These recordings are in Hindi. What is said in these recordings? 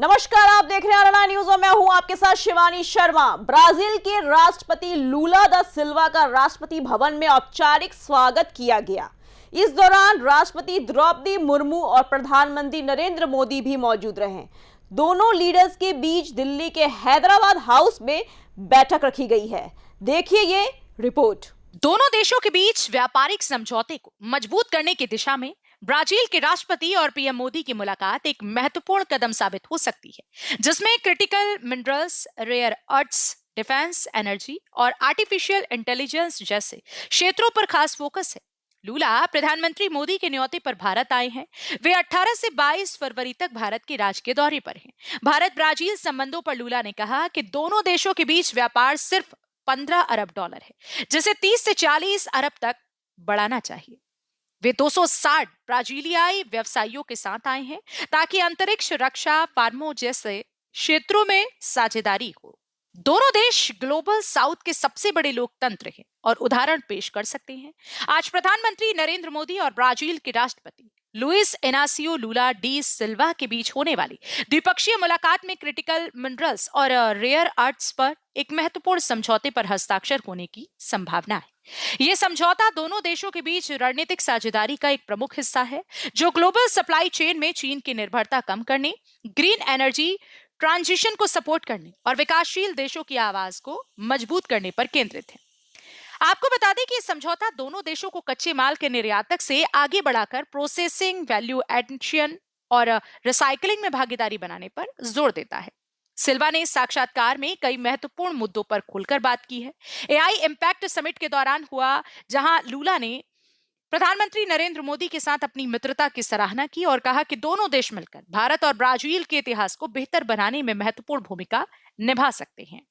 नमस्कार, आप देख रहे हैं आरएनआई न्यूज और मैं हूं आपके साथ शिवानी शर्मा। ब्राजील के राष्ट्रपति लूला दा सिल्वा का राष्ट्रपति भवन में औपचारिक स्वागत किया गया। इस दौरान राष्ट्रपति द्रौपदी मुर्मू और प्रधानमंत्री नरेंद्र मोदी भी मौजूद रहे। दोनों लीडर्स के बीच दिल्ली के हैदराबाद हाउस में बैठक रखी गई है। देखिए ये रिपोर्ट। दोनों देशों के बीच व्यापारिक समझौते को मजबूत करने की दिशा में ब्राजील के राष्ट्रपति और पीएम मोदी की मुलाकात एक महत्वपूर्ण कदम साबित हो सकती है, जिसमें critical minerals, rare earths, defence, energy और आर्टिफिशियल इंटेलिजेंस जैसे क्षेत्रों पर खास फोकस है। लूला प्रधानमंत्री मोदी के न्योते पर भारत आए हैं। वे 18 से 22 फरवरी तक भारत के राजकीय दौरे पर हैं। भारत ब्राजील संबंधों पर लूला ने कहा कि दोनों देशों के बीच व्यापार सिर्फ 15 अरब डॉलर है, जिसे 30 से 40 अरब तक बढ़ाना चाहिए। वे 260 ब्राजीलियाई व्यवसायियों के साथ आए हैं ताकि अंतरिक्ष, रक्षा, फार्मो जैसे क्षेत्रों में साझेदारी हो। दोनों देश ग्लोबल साउथ के सबसे बड़े लोकतंत्र हैं और उदाहरण पेश कर सकते हैं। आज प्रधानमंत्री नरेंद्र मोदी और ब्राजील के राष्ट्रपति लुइस इनासियो लूला डी सिल्वा के बीच होने वाली द्विपक्षीय मुलाकात में क्रिटिकल मिनरल्स और रेयर अर्थ्स पर एक महत्वपूर्ण समझौते पर हस्ताक्षर होने की संभावना है। यह समझौता दोनों देशों के बीच रणनीतिक साझेदारी का एक प्रमुख हिस्सा है, जो ग्लोबल सप्लाई चेन में चीन की निर्भरता कम करने, ग्रीन एनर्जी ट्रांजिशन को सपोर्ट करने और विकासशील देशों की आवाज को मजबूत करने पर केंद्रित है। आपको बता दें कि यह समझौता दोनों देशों को कच्चे माल के निर्यातक से आगे बढ़ाकर प्रोसेसिंग, वैल्यू एडिशन और रिसाइकलिंग में भागीदारी बनाने पर जोर देता है। सिल्वा ने इस साक्षात्कार में कई महत्वपूर्ण मुद्दों पर खुलकर बात की है। एआई इम्पैक्ट समिट के दौरान हुआ, जहां लूला ने प्रधानमंत्री नरेंद्र मोदी के साथ अपनी मित्रता की सराहना की और कहा कि दोनों देश मिलकर भारत और ब्राजील के इतिहास को बेहतर बनाने में महत्वपूर्ण भूमिका निभा सकते हैं।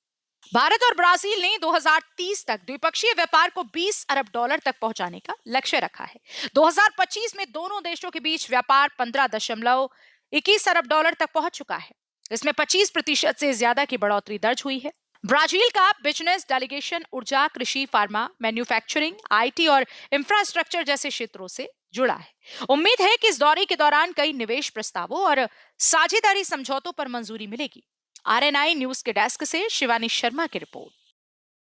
भारत और ब्राजील ने 2030 तक द्विपक्षीय व्यापार को 20 अरब डॉलर तक पहुंचाने का लक्ष्य रखा है। 2025 में दोनों देशों के बीच व्यापार 15.21 अरब डॉलर तक पहुंच चुका है। इसमें 25% से ज्यादा की बढ़ोतरी दर्ज हुई है। ब्राजील का बिजनेस डेलीगेशन ऊर्जा, कृषि, फार्मा, मैन्युफैक्चरिंग, आईटी और इंफ्रास्ट्रक्चर जैसे क्षेत्रों से जुड़ा है। उम्मीद है कि इस दौरे के दौरान कई निवेश प्रस्तावों और साझेदारी समझौतों पर मंजूरी मिलेगी। आरएनआई न्यूज के डेस्क से शिवानी शर्मा की रिपोर्ट।